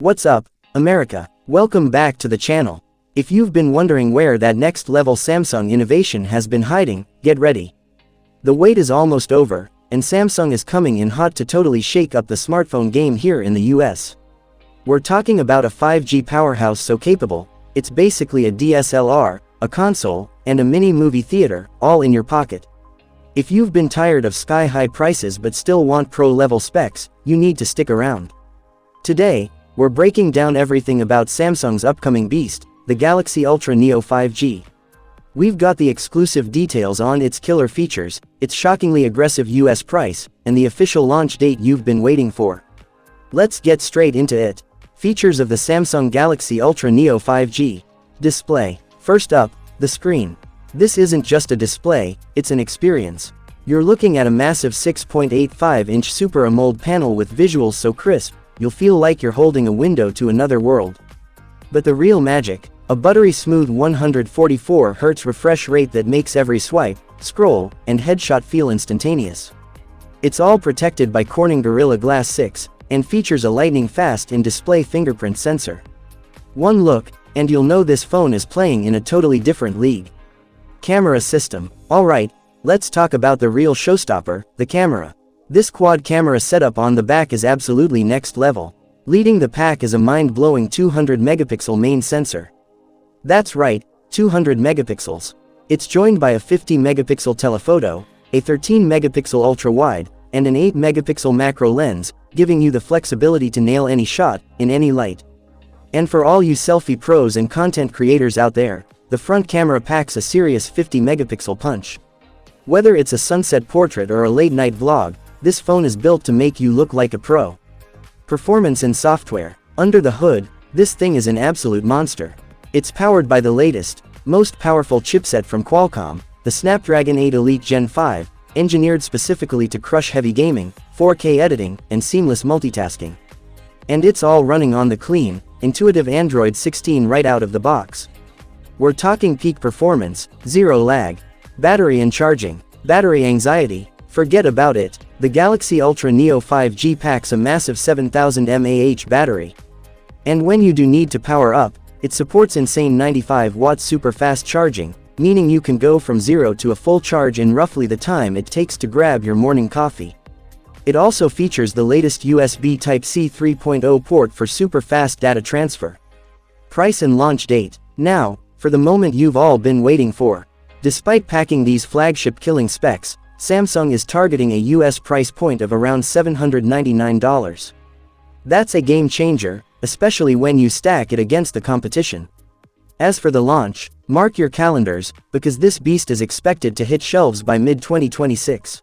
What's up, America? Welcome back to the channel. If you've been wondering where that next level Samsung innovation has been hiding, get ready. The wait is almost over, and Samsung is coming in hot to totally shake up the smartphone game here in the US. We're talking about a 5G powerhouse so capable, it's basically a DSLR, a console, and a mini movie theater, all in your pocket. If you've been tired of sky-high prices but still want pro-level specs, you need to stick around. Today, we're breaking down everything about Samsung's upcoming beast, the Galaxy Ultra Neo 5G. We've got the exclusive details on its killer features, its shockingly aggressive US price, and the official launch date you've been waiting for. Let's get straight into it. Features of the Samsung Galaxy Ultra Neo 5G. Display. First up, the screen. This isn't just a display, it's an experience. You're looking at a massive 6.85-inch Super AMOLED panel with visuals so crisp, you'll feel like you're holding a window to another world. But the real magic, a buttery-smooth 144Hz refresh rate that makes every swipe, scroll, and headshot feel instantaneous. It's all protected by Corning Gorilla Glass 6, and features a lightning-fast in-display fingerprint sensor. One look, and you'll know this phone is playing in a totally different league. Camera system. Alright, let's talk about the real showstopper, the camera. This quad camera setup on the back is absolutely next level. Leading the pack is a mind-blowing 200-megapixel main sensor. That's right, 200 megapixels. It's joined by a 50-megapixel telephoto, a 13-megapixel ultra-wide, and an 8-megapixel macro lens, giving you the flexibility to nail any shot, in any light. And for all you selfie pros and content creators out there, the front camera packs a serious 50-megapixel punch. Whether it's a sunset portrait or a late-night vlog, this phone is built to make you look like a pro. Performance and software. Under the hood, this thing is an absolute monster. It's powered by the latest, most powerful chipset from Qualcomm, the Snapdragon 8 Elite Gen 5, engineered specifically to crush heavy gaming, 4K editing, and seamless multitasking. And it's all running on the clean, intuitive Android 16 right out of the box. We're talking peak performance, zero lag. Battery and charging. Battery anxiety? Forget about it. The Galaxy Ultra Neo 5G packs a massive 7000 mAh battery. And when you do need to power up, it supports insane 95-watt super fast charging, meaning you can go from zero to a full charge in roughly the time it takes to grab your morning coffee. It also features the latest USB Type-C 3.0 port for super fast data transfer. Price and launch date. Now, for the moment you've all been waiting for. Despite packing these flagship-killing specs, Samsung is targeting a US price point of around $799. That's a game changer, especially when you stack it against the competition. As for the launch, mark your calendars, because this beast is expected to hit shelves by mid-2026.